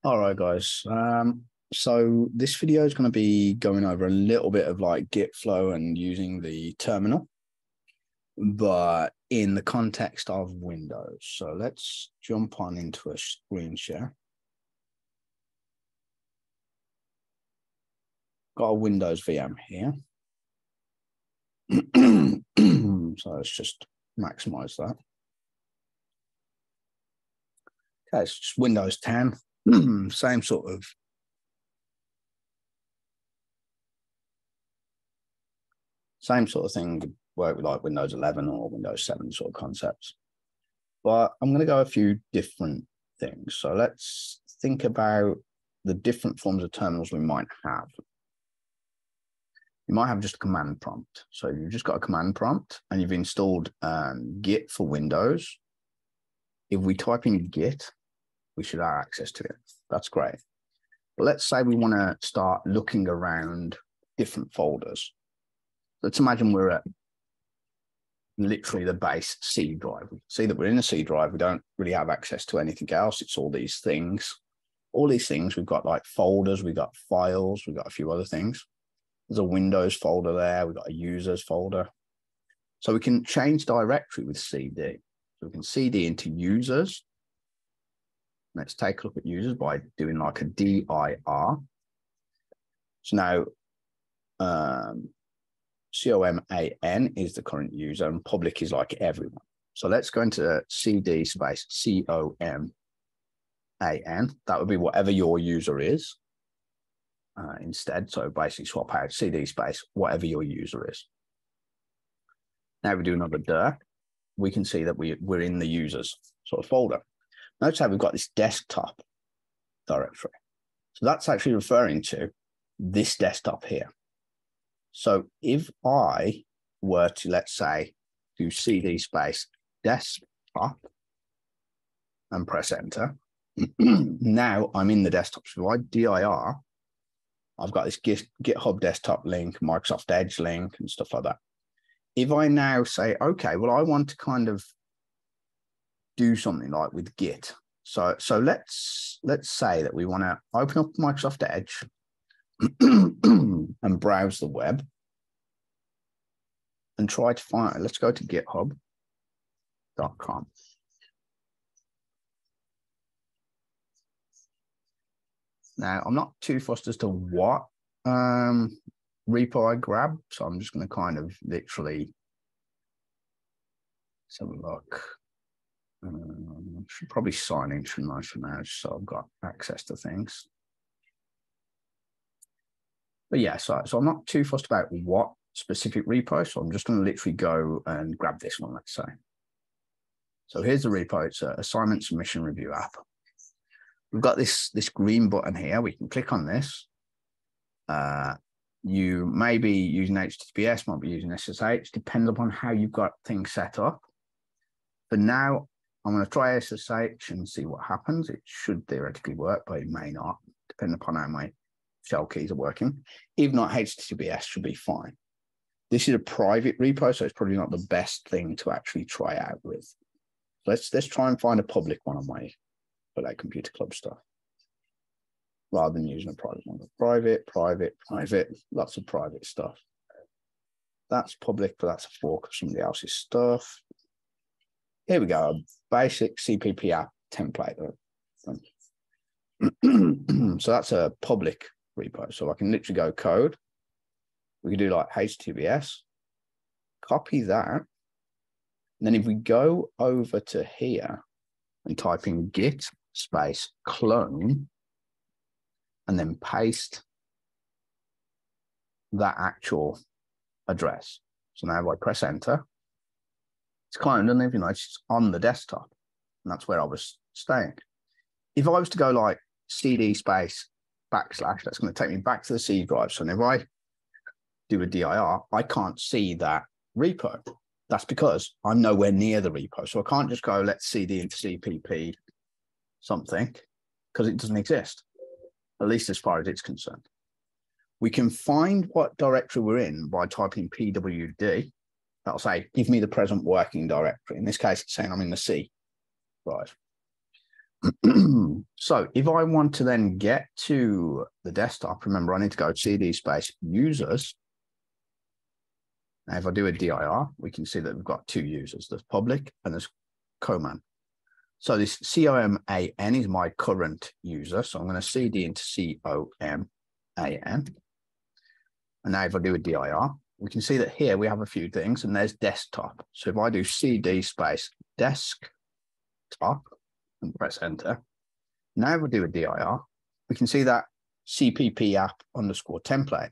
All right, guys. So this video is going to be going over a little bit of like Git Flow and using the terminal, but in the context of Windows. So let's jump on into a screen share. Got a Windows VM here. So let's just maximize that. Okay, it's just Windows 10. Same sort of thing, work with like Windows 11 or Windows 7 sort of concepts. But I'm going to go a few different things. So let's think about the different forms of terminals we might have. You might have just a command prompt. So you've just got a command prompt and you've installed Git for Windows. If we type in Git, we should have access to it. That's great. But let's say we want to start looking around different folders. Let's imagine we're at literally the base C drive. We see that we're in a C drive. We don't really have access to anything else. It's all these things. All these things, we've got like folders, we've got files, we've got a few other things. There's a Windows folder there. We've got a users folder. So we can change directory with CD. So we can CD into users. Let's take a look at users by doing like a dir. So now, COMAN is the current user and public is like everyone. So let's go into CD space COMAN. That would be whatever your user is instead. So basically swap out CD space, whatever your user is. Now we do another dir. We can see that we're in the users sort of folder. Notice how we've got this desktop directory. So that's actually referring to this desktop here. So if I were to, let's say, do CD space desktop and press enter, now I'm in the desktop. So if I dir, I've got this GitHub desktop link, Microsoft Edge link and stuff like that. If I now say, okay, well, I want to kind of do something like with Git. So let's say that we want to open up Microsoft Edge and browse the web and try to find, let's go to github.com. Now, I'm not too fussed as to what repo I grab, so I'm just going to kind of literally, let's have a look. I should probably sign in, shouldn't I, for now, so I've got access to things. But yeah, so I'm not too fussed about what specific repo, so I'm just going to literally go and grab this one, let's say. So here's the repo. It's an assignment submission review app. We've got this green button here. We can click on this. You may be using HTTPS, might be using SSH, depends upon how you've got things set up. But now I'm going to try SSH and see what happens. It should theoretically work, but it may not, depending upon how my shell keys are working. If not, HTTPS should be fine. This is a private repo, so it's probably not the best thing to actually try out with. Let's try and find a public one on my for like computer club stuff, rather than using a private one. Private, lots of private stuff. That's public, but that's a fork of somebody else's stuff. Here we go, basic CPP app template. So that's a public repo. So I can literally go code. We can do like HTTPS, copy that. And then if we go over to here and type in git space clone and then paste that actual address. So now if I press enter, it's cloned, and if you notice, it's on the desktop, and that's where I was staying. If I was to go like CD space / that's going to take me back to the C drive. So if I do a dir, I can't see that repo. That's because I'm nowhere near the repo. So I can't just go, let's CD into CPP something, because it doesn't exist, at least as far as it's concerned. We can find what directory we're in by typing pwd. That'll say, give me the present working directory. In this case, it's saying I'm in the C drive. So if I want to then get to the desktop, remember I need to go cd space users. Now, if I do a dir, we can see that we've got two users. There's public and there's coman. So this coman is my current user. So I'm going to cd into coman. And now if I do a dir, we can see that here we have a few things and there's desktop. So if I do cd space desktop and press enter, now if I do a dir, we can see that cpp app underscore template.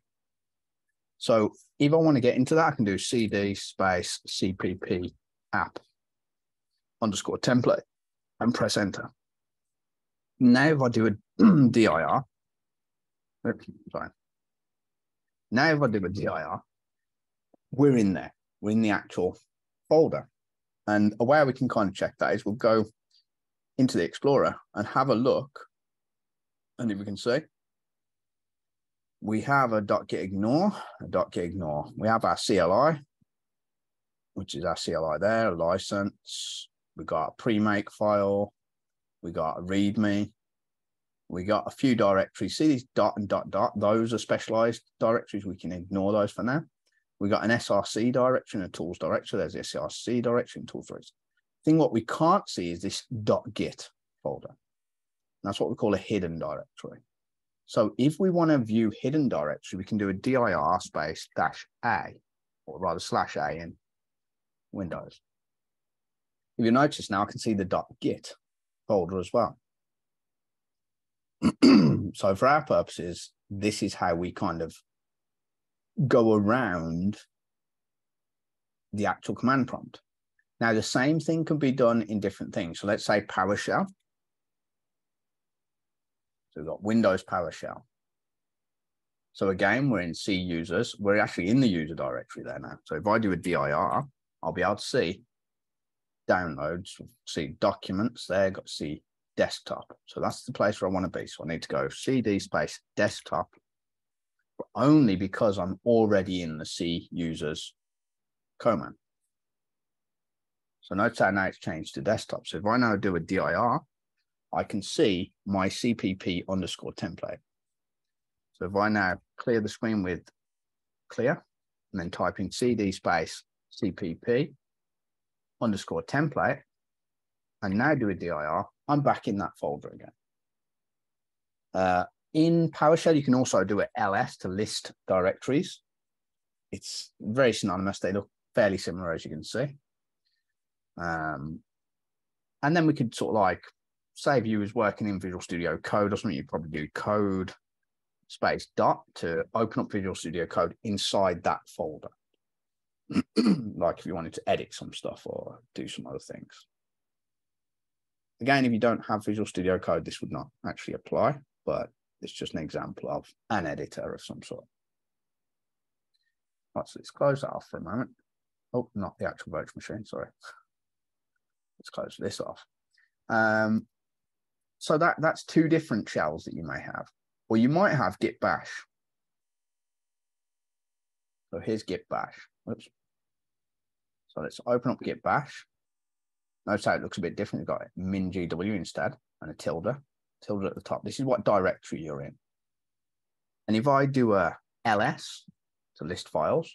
So if I want to get into that, I can do cd space cpp app underscore template and press enter. Now if I do a dir, oops, sorry. Now if I do a dir, we're in there. We're in the actual folder. And a way we can kind of check that is we'll go into the Explorer and have a look. And if we can see, we have a .gitignore, We have our CLI, which is our CLI there, a license. We got a pre-make file. We got a README. We got a few directories. See these dot and dot dot? Those are specialized directories. We can ignore those for now. We got an SRC directory and a tools directory. There's the SRC directory and tools directory. The thing what we can't see is this .git folder. And that's what we call a hidden directory. So if we want to view hidden directory, we can do a dir space -a, or rather /a in Windows. If you notice now, I can see the .git folder as well. So for our purposes, this is how we kind of go around the actual command prompt. Now, the same thing can be done in different things. So let's say PowerShell. So we've got Windows PowerShell. So again, we're in C users. We're actually in the user directory there now. So if I do a dir, I'll be able to see downloads, see documents there, got to see desktop. So that's the place where I want to be. So I need to go cd space desktop, but only because I'm already in the C users command. So notice how now it's changed to desktop. So if I now do a dir, I can see my cpp underscore template. So if I now clear the screen with clear and then type in cd space cpp underscore template and now do a dir, I'm back in that folder again. In PowerShell, you can also do an ls to list directories. It's very synonymous. They look fairly similar, as you can see. And then we could sort of like, say if you was working in Visual Studio Code or something, you'd probably do code space dot to open up Visual Studio Code inside that folder. Like if you wanted to edit some stuff or do some other things. Again, if you don't have Visual Studio Code, this would not actually apply, but it's just an example of an editor of some sort. Right, so let's close that off for a moment. Oh, not the actual virtual machine, sorry. Let's close this off. So that's two different shells that you may have. Or you might have gitbash. So here's gitbash. Oops. So let's open up gitbash. Notice how it looks a bit different. You've got min-gw instead and a tilde at the top. This is what directory you're in. And if I do a ls to list files,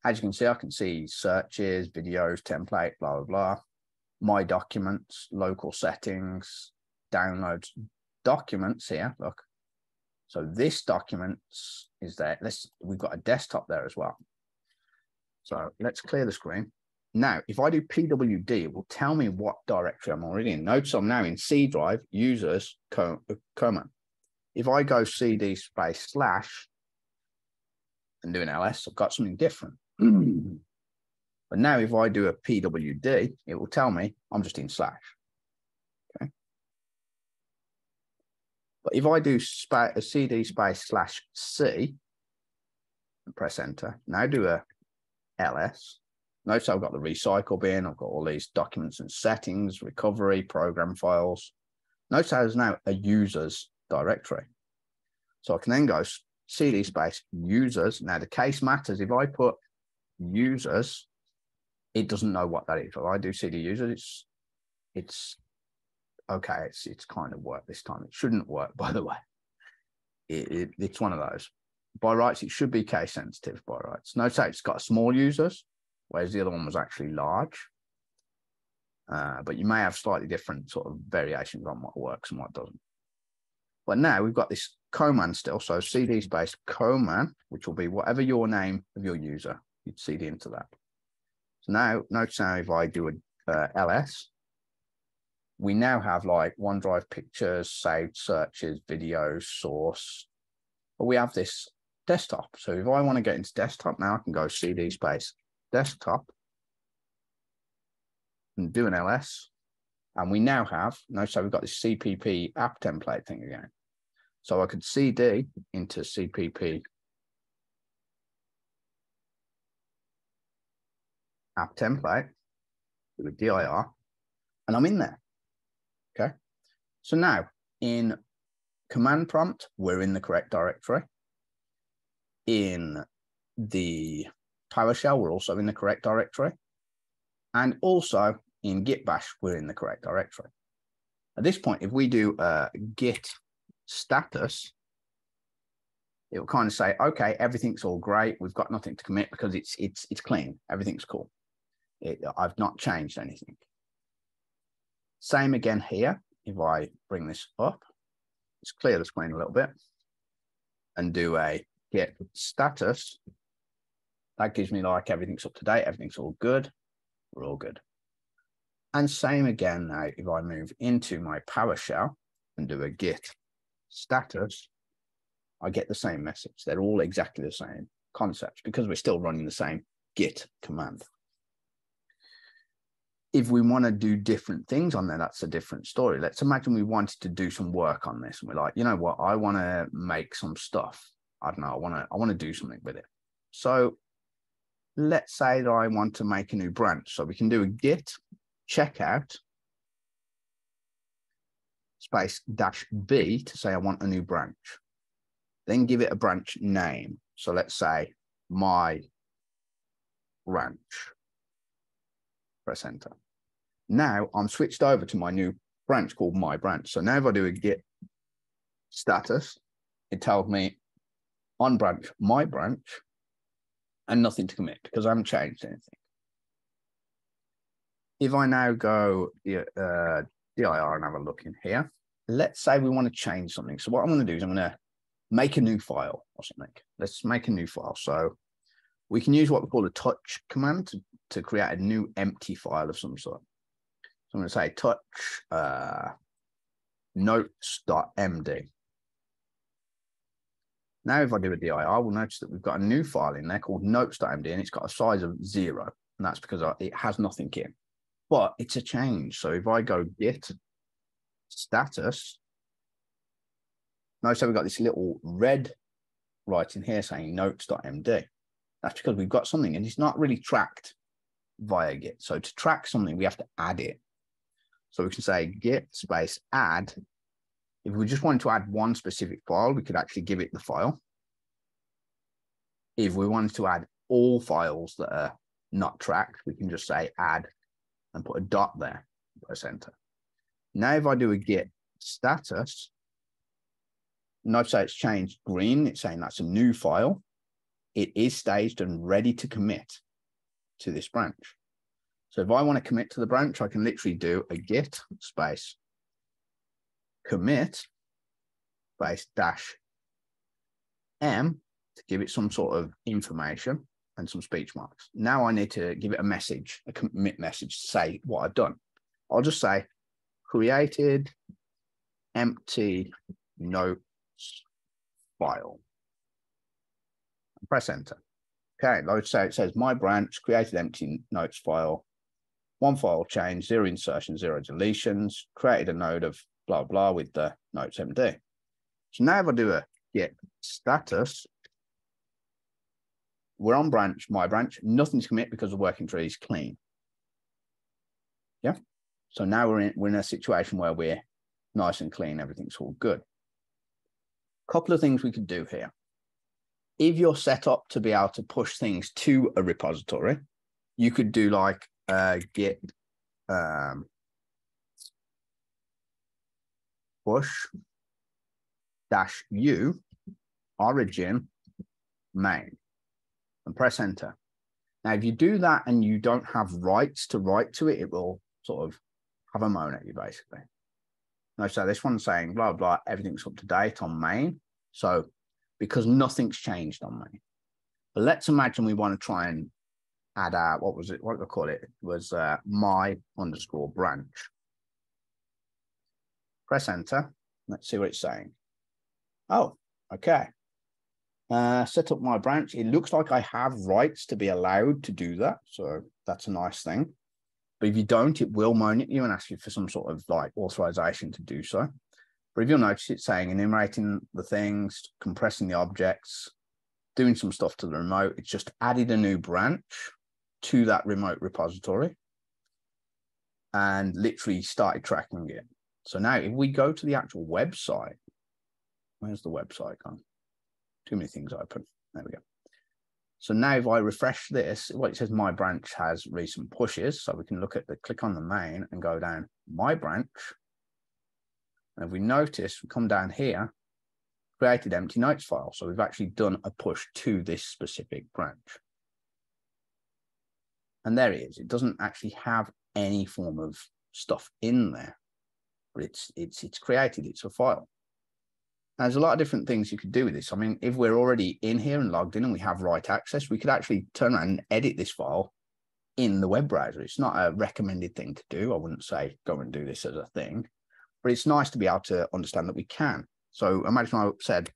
as you can see, I can see searches, videos, template, blah, blah, blah. My documents, local settings, downloads, documents here, look. So this document is there. We've got a desktop there as well. So let's clear the screen. Now, if I do pwd, it will tell me what directory I'm already in. Notice I'm now in C drive, users, command. If I go cd space slash and do an ls, I've got something different. But now if I do a pwd, it will tell me I'm just in slash. Okay. But if I do a cd space slash c and press enter, now do a ls. Notice I've got the recycle bin, I've got all these documents and settings, recovery, program files. Notice there's now a users directory. So I can then go cd space users. Now the case matters. If I put users, it doesn't know what that is. If I do cd users, it's okay, it's kind of worked this time. It shouldn't work, by the way. It's one of those. By rights, it should be case sensitive by rights. Notice it's got small users, whereas the other one was actually large. But you may have slightly different sort of variations on what works and what doesn't. But now we've got this command still. So cd space command, which will be whatever your name of your user, you'd cd into that. So now, notice now if I do a ls, we now have like OneDrive pictures, saved searches, videos, source. But we have this desktop. So if I want to get into desktop now, I can go cd space desktop and do an ls. And we now have, notice we've got this CPP app template thing again. So I could cd into CPP app template with a dir, and I'm in there. Okay. So now in command prompt, we're in the correct directory. In the PowerShell, we're also in the correct directory. And also in gitbash, we're in the correct directory. At this point, if we do git status, it will kind of say, okay, everything's all great. We've got nothing to commit because it's clean. Everything's cool. I've not changed anything. Same again here. If I bring this up, let's clear the screen a little bit and do a git status. That gives me like everything's up to date. Everything's all good. We're all good. And same again now, if I move into my PowerShell and do a git status, I get the same message. They're all exactly the same concepts because we're still running the same git command. If we want to do different things on there, that's a different story. Let's imagine we wanted to do some work on this and we're like, you know what, I want to make some stuff. I don't know, I want to do something with it. So let's say that I want to make a new branch. So we can do a git checkout space -b to say I want a new branch. Then give it a branch name. So let's say my branch. Press enter. Now I'm switched over to my new branch called my branch. So now if I do a git status, it tells me on branch, my branch, and nothing to commit because I haven't changed anything. If I now go dir and have a look in here, let's say we want to change something. So what I'm going to do is I'm going to make a new file or something. Let's make a new file. So we can use what we call a touch command to create a new empty file of some sort. So I'm going to say touch notes.md. Now, if I do a dir, we'll notice that we've got a new file in there called notes.md, and it's got a size of 0. And that's because it has nothing in. But it's a change. So if I go git status, notice that we've got this little red writing here saying notes.md. That's because we've got something and it's not really tracked via Git. So to track something, we have to add it. So we can say git space add. If we just wanted to add one specific file, we could actually give it the file. If we wanted to add all files that are not tracked, we can just say add and put a dot there, press enter. Now, if I do a git status, notice it's changed green. It's saying that's a new file. It is staged and ready to commit to this branch. So if I want to commit to the branch, I can literally do a git space commit space -m to give it some sort of information and some speech marks. Now I need to give it a message, a commit message to say what I've done. I'll just say created empty notes file. Press enter. Okay, let's say it says my branch created empty notes file, 1 file change, 0 insertions, 0 deletions, created a node of blah blah with the notes MD. So now if I do a git status, we're on branch, my branch, nothing to commit because the working tree is clean. Yeah. So now we're in a situation where we're nice and clean, everything's all good. Couple of things we could do here. If you're set up to be able to push things to a repository, you could do like git push dash u origin main and press enter. Now, if you do that and you don't have rights to write to it, it will sort of have a moan at you, basically. Now, so this one's saying, blah, blah, everything's up to date on main. So because nothing's changed on main. But let's imagine we want to try and add our, what was it? What did I call it? It was my underscore branch. Press enter. Let's see what it's saying. Oh, okay. Set up my branch. It looks like I have rights to be allowed to do that. So that's a nice thing. But if you don't, it will moan at you and ask you for some sort of like authorization to do so. But if you'll notice, it's saying enumerating the things, compressing the objects, doing some stuff to the remote. It's just added a new branch to that remote repository and literally started tracking it. So now if we go to the actual website, where's the website gone? Too many things open. There we go. So now if I refresh this, well, it says my branch has recent pushes. So we can look at the, click on the main and go down my branch. And if we notice, we come down here, created empty notes file. So we've actually done a push to this specific branch. And there it is. It doesn't actually have any form of stuff in there, but it's created, it's a file. There's a lot of different things you could do with this. I mean, if we're already in here and logged in and we have write access, we could actually turn around and edit this file in the web browser. It's not a recommended thing to do. I wouldn't say go and do this as a thing, but it's nice to be able to understand that we can. So imagine I said,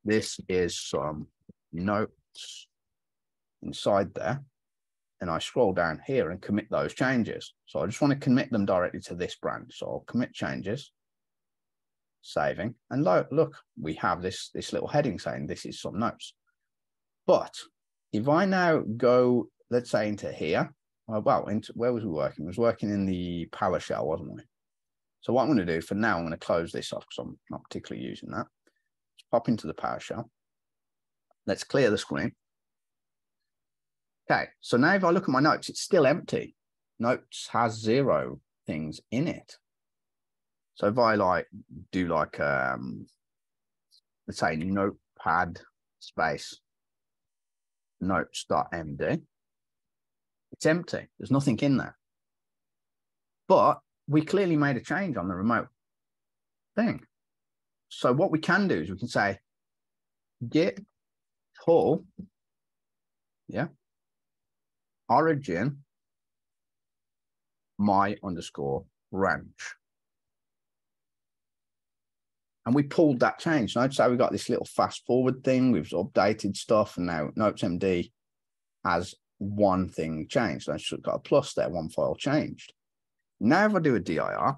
this is some notes inside there, and I scroll down here and commit those changes. So I just want to commit them directly to this branch. So I'll commit changes. Saving, and look, we have this little heading saying this is some notes. But if I now go, let's say into here, well, into where was we working? We was working in the PowerShell, wasn't we? So what I'm going to do for now, I'm going to close this off because I'm not particularly using that. Let's pop into the PowerShell. Let's clear the screen. Okay, so now if I look at my notes, it's still empty. Notes has 0 things in it. So if I like do like, let's say notepad space notes.md, it's empty. There's nothing in there. But we clearly made a change on the remote thing. So what we can do is we can say git pull, yeah, origin my underscore branch. And we pulled that change. Notice how we got this little fast forward thing. We've updated stuff, and now NotesMD has one thing changed. So it's got a plus there, one file changed. Now, if I do a dir,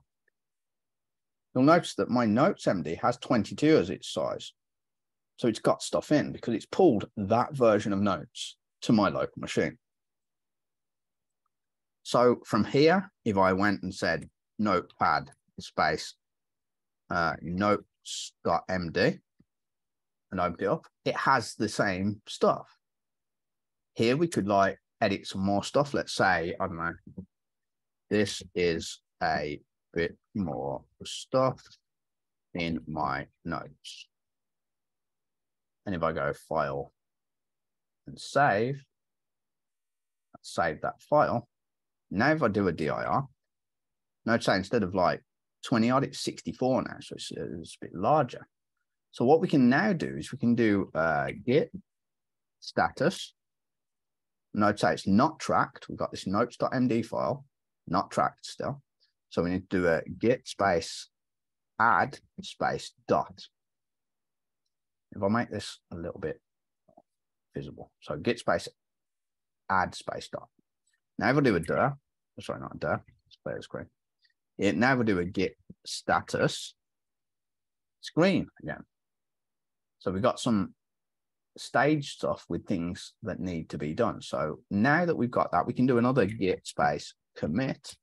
you'll notice that my NotesMD has 22 as its size. So it's got stuff in because it's pulled that version of notes to my local machine. So from here, if I went and said notepad space notes.md and open it up, it has the same stuff. Here we could like edit some more stuff. Let's say, I don't know, this is a bit more stuff in my notes. And if I go file and save that file. Now if I do a dir, notice instead of like 20 odd, it's 64 now, so it's a bit larger. So what we can now do is we can do git status. Notice it's not tracked. We've got this notes.md file, not tracked still. So we need to do a git space add space dot. If I make this a little bit visible, so git space add space dot. Now if I do a dir, sorry, not a dir, let's clear the screen. Now we'll do a git status screen again. So we've got some stage stuff with things that need to be done. So now that we've got that, we can do another git space commit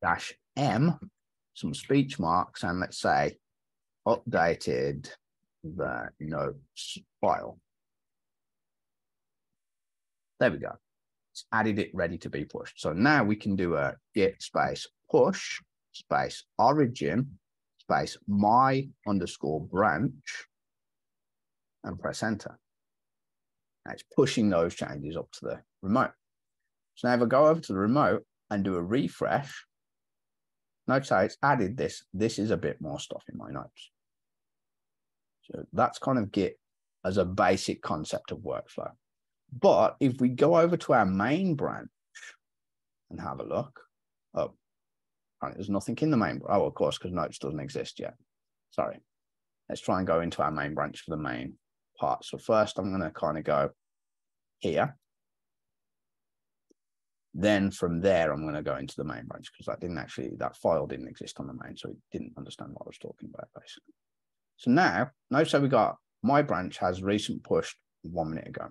-m, some speech marks, and let's say updated the notes file. There we go. It's added it ready to be pushed. So now we can do a git space push space origin space my underscore branch and press enter. Now it's pushing those changes up to the remote. So now if I go over to the remote and do a refresh, notice how it's added this. This is a bit more stuff in my notes. So that's kind of Git as a basic concept of workflow. But if we go over to our main branch and have a look, oh, right, there's nothing in the main. Oh, of course, because notes doesn't exist yet. Sorry. Let's try and go into our main branch for the main part. So first I'm going to kind of go here. Then from there, I'm going to go into the main branch because that file didn't exist on the main. So it didn't understand what I was talking about, basically. So now, notice how we got my branch has recent pushed 1 minute ago.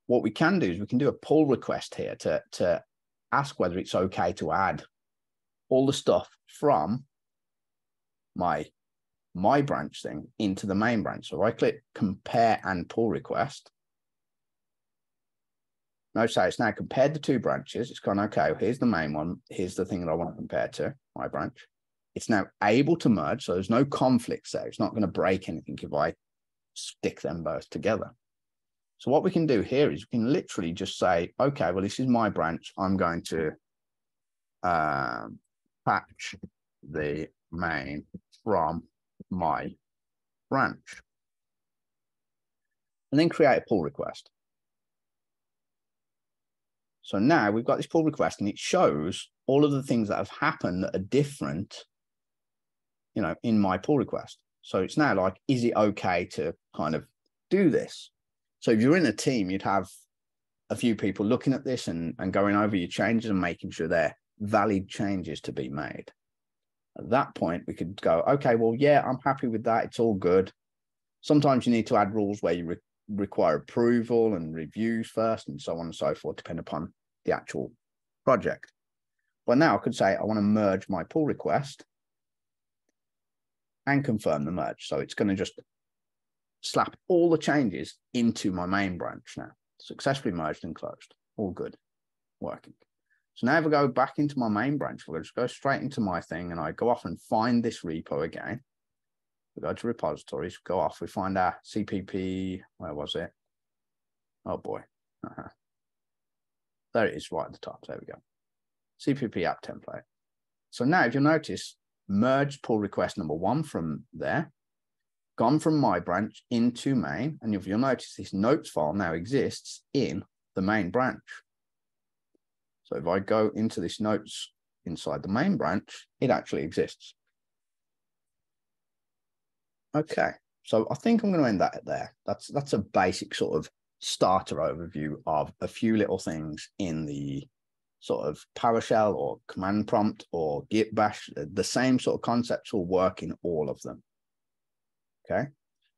What we can do is we can do a pull request here to ask whether it's okay to add all the stuff from my branch thing into the main branch. So if I click compare and pull request, notice how it's now compared the two branches. It's gone, okay, here's the main one. Here's the thing that I want to compare to, my branch. It's now able to merge, so there's no conflicts there. It's not going to break anything if I stick them both together. So what we can do here is we can literally just say, okay, well, this is my branch. I'm going to patch the main from my branch. And then create a pull request. So now we've got this pull request and it shows all of the things that have happened that are different, you know, in my pull request. So it's now like, is it okay to kind of do this? So if you're in a team, you'd have a few people looking at this and going over your changes and making sure they're valid changes to be made. At that point, we could go, okay, well, yeah, I'm happy with that. It's all good. Sometimes you need to add rules where you require approval and reviews first and so on and so forth, depending upon the actual project. But now I could say, I want to merge my pull request and confirm the merge. So it's going to just slap all the changes into my main branch now. Successfully merged and closed. All good. Working. So now if I go back into my main branch, we'll just go straight into my thing and I go off and find this repo again. We go to repositories, go off, we find our CPP, where was it? Oh boy. There it is right at the top. There we go. CPP app template. So now if you'll notice, merged pull request number 1 from there, gone from my branch into main. And if you'll notice, this notes file now exists in the main branch. So if I go into this notes inside the main branch, it actually exists. Okay, so I think I'm going to end that there. That's a basic sort of starter overview of a few little things in the sort of PowerShell or command prompt or Git bash. The same sort of concepts will work in all of them. Okay,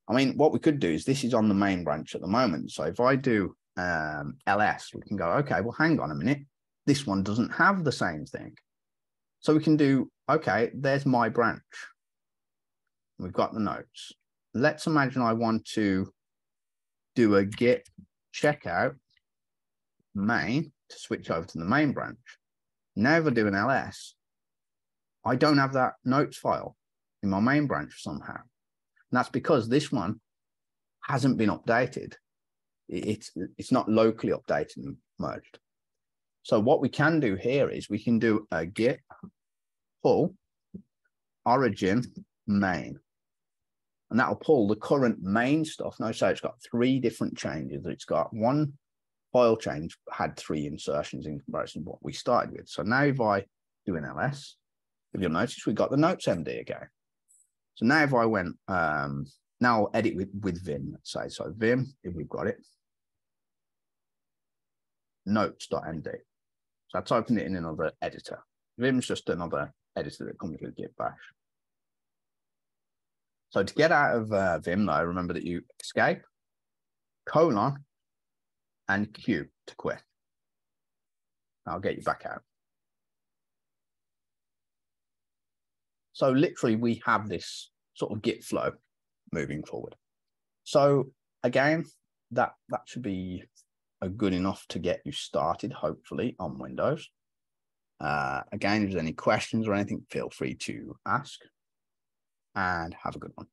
I mean, what we could do is this is on the main branch at the moment. So if I do ls, we can go, okay, well, hang on a minute. This one doesn't have the same thing. So we can do, okay, there's my branch. We've got the notes. Let's imagine I want to do a git checkout main to switch over to the main branch. Now if I do an ls, I don't have that notes file in my main branch somehow. And that's because this one hasn't been updated. It's not locally updated and merged. So what we can do here is we can do a git pull origin main. And that'll pull the current main stuff. Notice how it's got 3 different changes. It's got one file change, had 3 insertions in comparison to what we started with. So now if I do an ls, if you'll notice, we got the notes MD again. So now if I went, now I'll edit with Vim, let's say. So Vim, if we've got it, notes.md. So I typed it in another editor. Vim's just another editor that comes with Git bash. So to get out of Vim, though, remember that you escape, colon, and Q to quit. I'll get you back out. So literally, we have this sort of Git flow moving forward. So again, that should be good enough to get you started, hopefully, on Windows. Again, if there's any questions or anything, feel free to ask. and have a good one.